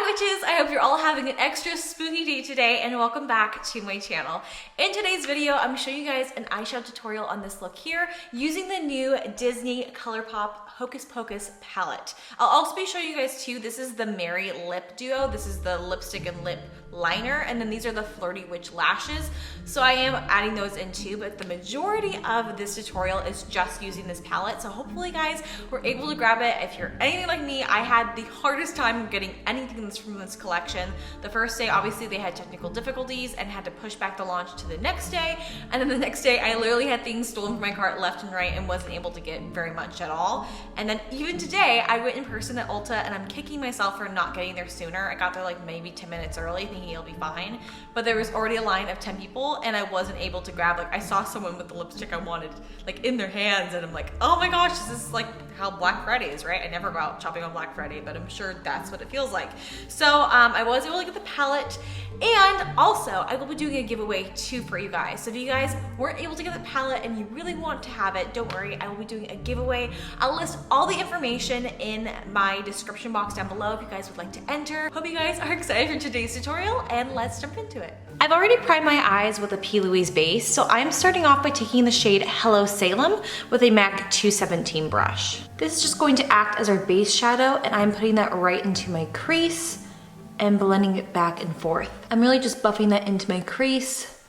witches! I hope you're all having an extra spooky day today and welcome back to my channel. In today's video, I'm showing you guys an eyeshadow tutorial on this look here using the new Disney Colourpop Hocus Pocus palette. I'll also be showing you guys too, this is the Merry Lip Duo. This is the lipstick and lip liner, and then these are the Flirty Witch lashes. So I am adding those in too, but the majority of this tutorial is just using this palette. So hopefully guys were able to grab it. If you're anything like me, I had the hardest time getting anything from this collection. The first day, obviously they had technical difficulties and had to push back the launch to the next day. And then the next day, I literally had things stolen from my cart left and right and wasn't able to get very much at all. And then even today, I went in person at Ulta and I'm kicking myself for not getting there sooner. I got there like maybe 10 minutes early thinking it'll be fine. But there was already a line of 10 people and I wasn't able to grab, like I saw someone with the lipstick I wanted like in their hands and I'm like, oh my gosh, this is like how Black Friday is, right? I never go out shopping on Black Friday, but I'm sure that's what it feels like. So I was able to get the palette, and also I will be doing a giveaway too for you guys. So if you guys weren't able to get the palette and you really want to have it, don't worry, I will be doing a giveaway. I'll list all the information in my description box down below if you guys would like to enter. Hope you guys are excited for today's tutorial, and let's jump into it. I've already primed my eyes with a P. Louise base, so I'm starting off by taking the shade Hello Salem with a MAC 217 brush. This is just going to act as our base shadow, and I'm putting that right into my crease and blending it back and forth. I'm really just buffing that into my crease,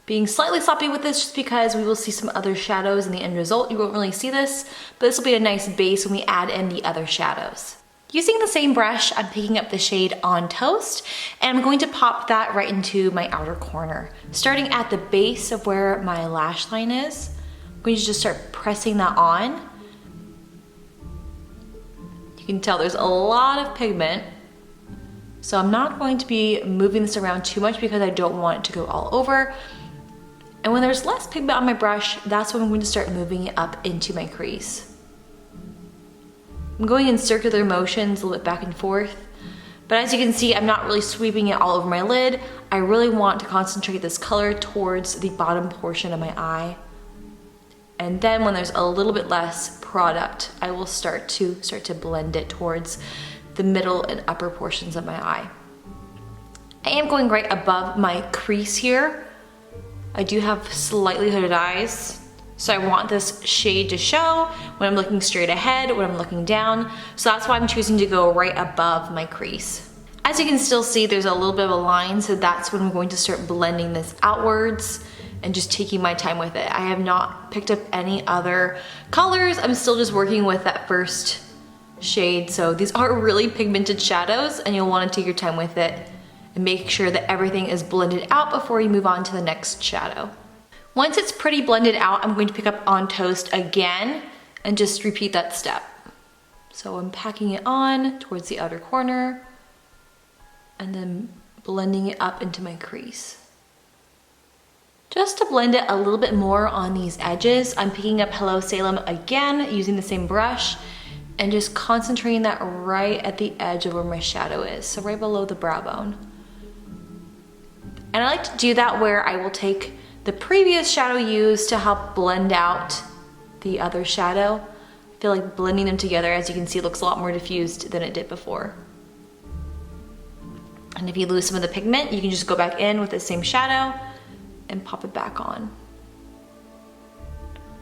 being slightly sloppy with this just because we will see some other shadows in the end result. You won't really see this, but this will be a nice base when we add in the other shadows. Using the same brush, I'm picking up the shade On Toast, and I'm going to pop that right into my outer corner. Starting at the base of where my lash line is, I'm going to just start pressing that on. You can tell there's a lot of pigment, so I'm not going to be moving this around too much because I don't want it to go all over. And when there's less pigment on my brush, that's when I'm going to start moving it up into my crease. I'm going in circular motions, a little bit back and forth, but as you can see, I'm not really sweeping it all over my lid. I really want to concentrate this color towards the bottom portion of my eye. And then when there's a little bit less product, I will start to blend it towards the middle and upper portions of my eye. I am going right above my crease here. I do have slightly hooded eyes, so I want this shade to show when I'm looking straight ahead, when I'm looking down. So that's why I'm choosing to go right above my crease. As you can still see, there's a little bit of a line, so that's when I'm going to start blending this outwards and just taking my time with it. I have not picked up any other colors. I'm still just working with that first shade. So these are really pigmented shadows and you'll want to take your time with it and make sure that everything is blended out before you move on to the next shadow. Once it's pretty blended out, I'm going to pick up On Toast again and just repeat that step. So I'm packing it on towards the outer corner and then blending it up into my crease. Just to blend it a little bit more on these edges, I'm picking up Hello Salem again using the same brush and just concentrating that right at the edge of where my shadow is, so right below the brow bone. And I like to do that where I will take the previous shadow used to help blend out the other shadow. I feel like blending them together, as you can see, looks a lot more diffused than it did before. And if you lose some of the pigment, you can just go back in with the same shadow and pop it back on.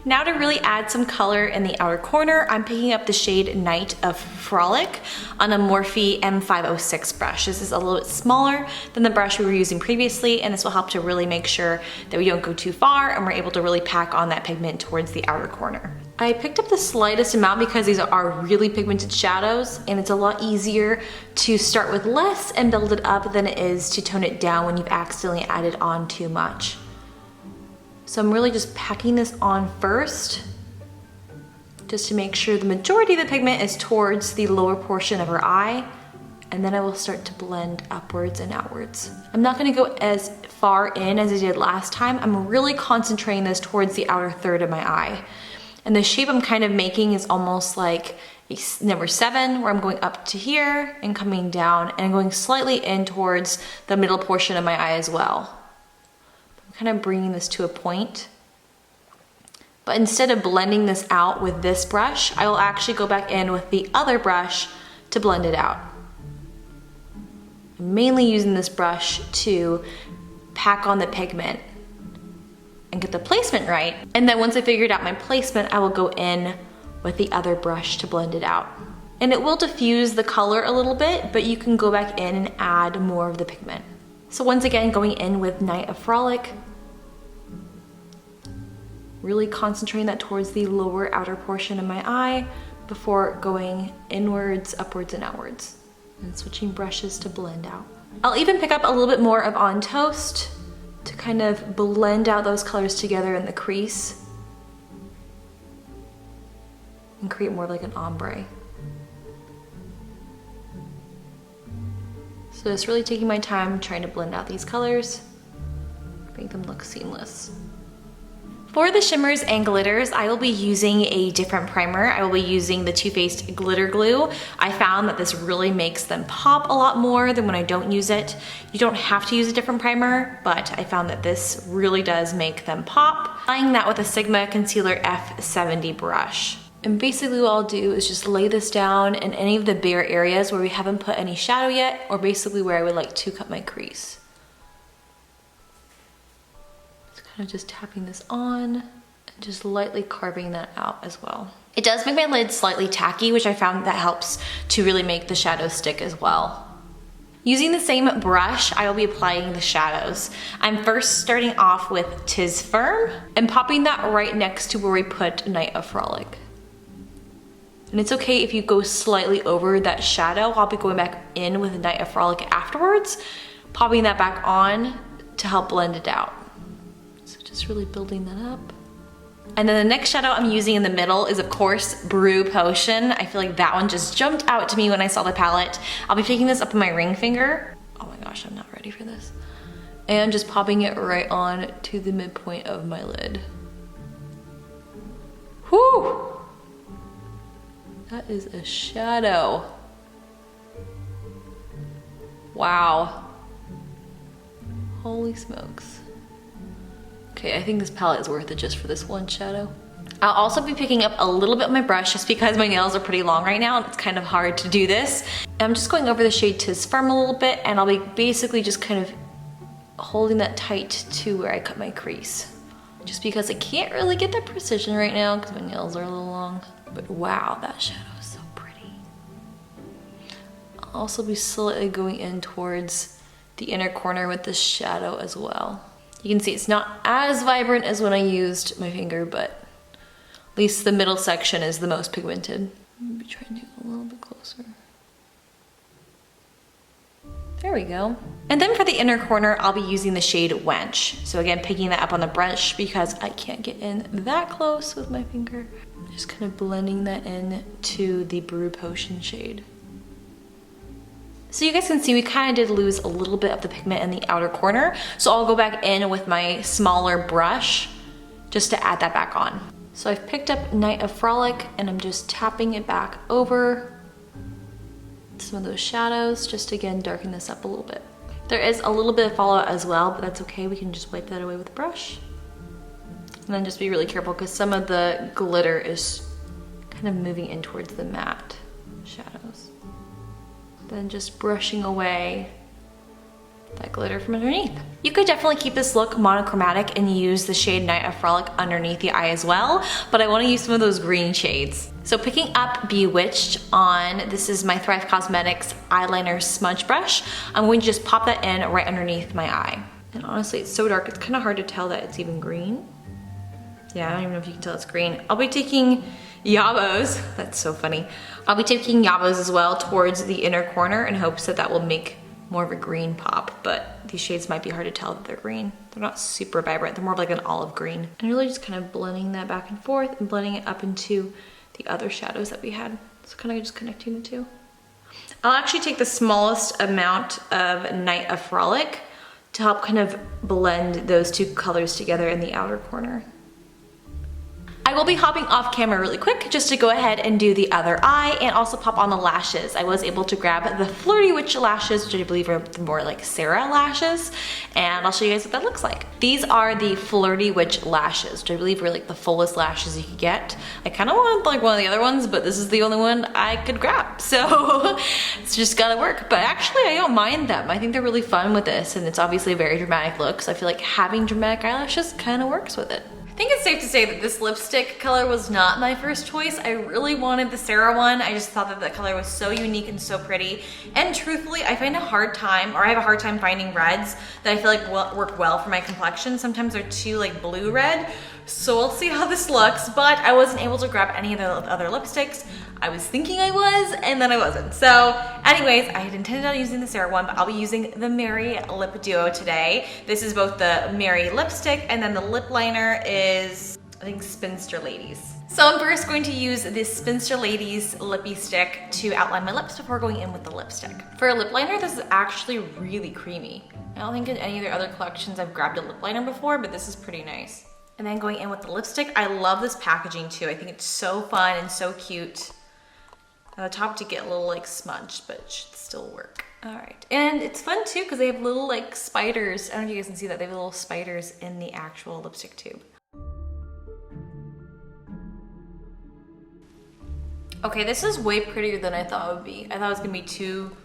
Now to really add some color in the outer corner, I'm picking up the shade Night of Frolic on a Morphe M506 brush. This is a little bit smaller than the brush we were using previously, and this will help to really make sure that we don't go too far and we're able to really pack on that pigment towards the outer corner. I picked up the slightest amount because these are really pigmented shadows, and it's a lot easier to start with less and build it up than it is to tone it down when you've accidentally added on too much. So I'm really just packing this on first, just to make sure the majority of the pigment is towards the lower portion of her eye, and then I will start to blend upwards and outwards. I'm not gonna go as far in as I did last time. I'm really concentrating this towards the outer third of my eye. And the shape I'm kind of making is almost like a number 7, where I'm going up to here and coming down and going slightly in towards the middle portion of my eye as well. Kind of bringing this to a point. But instead of blending this out with this brush, I will actually go back in with the other brush to blend it out. I'm mainly using this brush to pack on the pigment and get the placement right. And then once I figured out my placement, I will go in with the other brush to blend it out. And it will diffuse the color a little bit, but you can go back in and add more of the pigment. So once again, going in with Night of Frolic, really concentrating that towards the lower outer portion of my eye before going inwards, upwards, and outwards. And switching brushes to blend out. I'll even pick up a little bit more of On Toast to kind of blend out those colors together in the crease and create more like an ombre. So just really taking my time trying to blend out these colors, make them look seamless. For the shimmers and glitters, I will be using a different primer. I will be using the Too Faced Glitter Glue. I found that this really makes them pop a lot more than when I don't use it. You don't have to use a different primer, but I found that this really does make them pop. Applying that with a Sigma Concealer F70 brush. And basically what I'll do is just lay this down in any of the bare areas where we haven't put any shadow yet, or basically where I would like to cut my crease. Kind of just tapping this on and just lightly carving that out as well. It does make my lid slightly tacky, which I found that helps to really make the shadows stick as well. Using the same brush, I will be applying the shadows. I'm first starting off with Tis Firm and popping that right next to where we put Night of Frolic. And it's okay if you go slightly over that shadow. I'll be going back in with Night of Frolic afterwards, popping that back on to help blend it out. Just really building that up. And then the next shadow I'm using in the middle is of course Brew Potion. I feel like that one just jumped out to me when I saw the palette. I'll be picking this up on my ring finger. Oh my gosh, I'm not ready for this. And just popping it right on to the midpoint of my lid. Whew! That is a shadow. Wow. Holy smokes. Okay, I think this palette is worth it just for this one shadow. I'll also be picking up a little bit of my brush just because my nails are pretty long right now and it's kind of hard to do this. I'm just going over the shade Tis Firm a little bit and I'll be basically just kind of holding that tight to where I cut my crease. Just because I can't really get that precision right now because my nails are a little long. But wow, that shadow is so pretty. I'll also be slightly going in towards the inner corner with this shadow as well. You can see it's not as vibrant as when I used my finger, but at least the middle section is the most pigmented. Maybe try and do it a little bit closer. There we go. And then for the inner corner, I'll be using the shade Wench. So again, picking that up on the brush because I can't get in that close with my finger. Just kind of blending that in to the Brew Potion shade. So you guys can see we kind of did lose a little bit of the pigment in the outer corner. So I'll go back in with my smaller brush just to add that back on. So I've picked up Night of Frolic and I'm just tapping it back over some of those shadows, just to again darken this up a little bit. There is a little bit of fallout as well, but that's okay. We can just wipe that away with the brush. And then just be really careful because some of the glitter is kind of moving in towards the matte shadows. Then just brushing away that glitter from underneath. You could definitely keep this look monochromatic and use the shade Night of Frolic underneath the eye as well, but I want to use some of those green shades. So picking up Bewitched on, this is my Thrive Cosmetics eyeliner smudge brush, I'm going to just pop that in right underneath my eye. And honestly, it's so dark, it's kind of hard to tell that it's even green. Yeah, I don't even know if you can tell it's green. I'll be taking Yabos, that's so funny. I'll be taking Yabos as well towards the inner corner in hopes that that will make more of a green pop, but these shades might be hard to tell that they're green. They're not super vibrant, they're more of like an olive green. And really just kind of blending that back and forth and blending it up into the other shadows that we had. So kind of just connecting the two. I'll actually take the smallest amount of Night of Frolic to help kind of blend those two colors together in the outer corner. I I will be hopping off camera really quick just to go ahead and do the other eye and also pop on the lashes. I was able to grab the Flirty Witch lashes, which I believe are the more like Sarah lashes, and I'll show you guys what that looks like. These are the Flirty Witch lashes, which I believe are like the fullest lashes you could get. I kind of want like one of the other ones, but this is the only one I could grab, so it's just gotta work. But actually, I don't mind them. I think they're really fun with this, and it's obviously a very dramatic look, so I feel like having dramatic eyelashes kind of works with it. I think it's safe to say that this lipstick color was not my first choice. I really wanted the Sarah one. I just thought that the color was so unique and so pretty. And truthfully, I find a hard time, or I have a hard time finding reds that I feel like work well for my complexion. Sometimes they're too like blue red. So we'll see how this looks, but I wasn't able to grab any of the other lipsticks. I was thinking I was, and then I wasn't. So anyways, I had intended on using the Sarah one, but I'll be using the Mary Lip Duo today. This is both the Mary lipstick, and then the lip liner is, I think, Spinster Ladies. So I'm first going to use this Spinster Ladies lippy stick to outline my lips before going in with the lipstick. For a lip liner, this is actually really creamy. I don't think in any of their other collections I've grabbed a lip liner before, but this is pretty nice. And then going in with the lipstick, I love this packaging too. I think it's so fun and so cute. On the top to get a little like smudged, but it should still work. All right, and it's fun too because they have little like spiders. I don't know if you guys can see that. They have little spiders in the actual lipstick tube. Okay, this is way prettier than I thought it would be. I thought it was gonna be too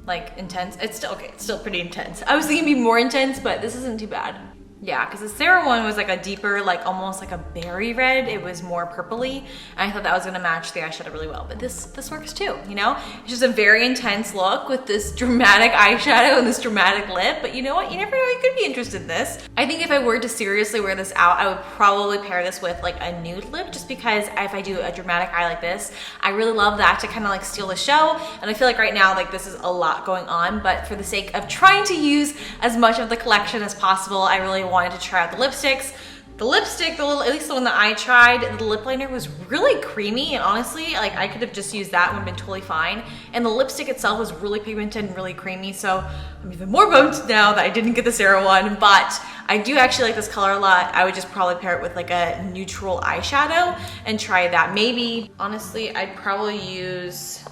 like intense. It's still okay, it's still pretty intense. I was thinking it'd be more intense, but this isn't too bad. Yeah, because the Sarah one was like a deeper, like almost like a berry red. It was more purpley. And I thought that was gonna match the eyeshadow really well, but this works too, you know? It's just a very intense look with this dramatic eyeshadow and this dramatic lip, but you know what? You never know, you could be interested in this. I think if I were to seriously wear this out, I would probably pair this with like a nude lip, just because if I do a dramatic eye like this, I really love that to kind of like steal the show. And I feel like right now, like this is a lot going on, but for the sake of trying to use as much of the collection as possible, I really wanted to try out the lipsticks. The lipstick, at least the one that I tried, the lip liner was really creamy, and honestly, like I could have just used that and been totally fine. And the lipstick itself was really pigmented and really creamy, so I'm even more bummed now that I didn't get the Sarah one, but I do actually like this color a lot. I would just probably pair it with like a neutral eyeshadow and try that. Maybe, honestly, I'd probably use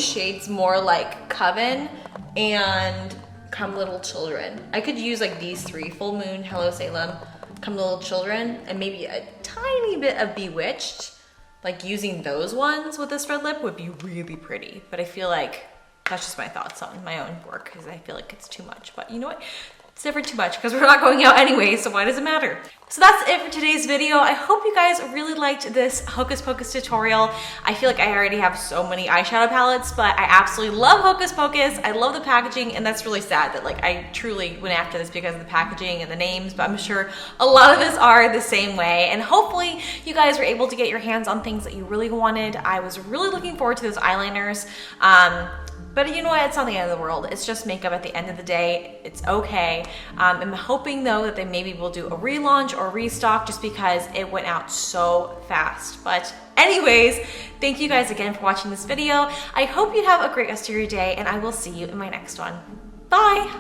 shades more like Coven and Come Little Children. I could use like these three, Full Moon, Hello Salem, Come Little Children, and maybe a tiny bit of Bewitched. Like using those ones with this red lip would be really pretty, but I feel like that's just my thoughts on my own work because I feel like it's too much, but you know what? It's never too much because we're not going out anyway, so why does it matter? So that's it for today's video. I hope you guys really liked this Hocus Pocus tutorial. I feel like I already have so many eyeshadow palettes, but I absolutely love Hocus Pocus. I love the packaging, and that's really sad that like I truly went after this because of the packaging and the names, but I'm sure a lot of us are the same way. And hopefully you guys were able to get your hands on things that you really wanted. I was really looking forward to those eyeliners. But you know what, it's not the end of the world. It's just makeup at the end of the day. It's okay. I'm hoping though that they maybe will do a relaunch or restock just because it went out so fast. But anyways, thank you guys again for watching this video. I hope you have a great rest of your day, and I will see you in my next one. Bye.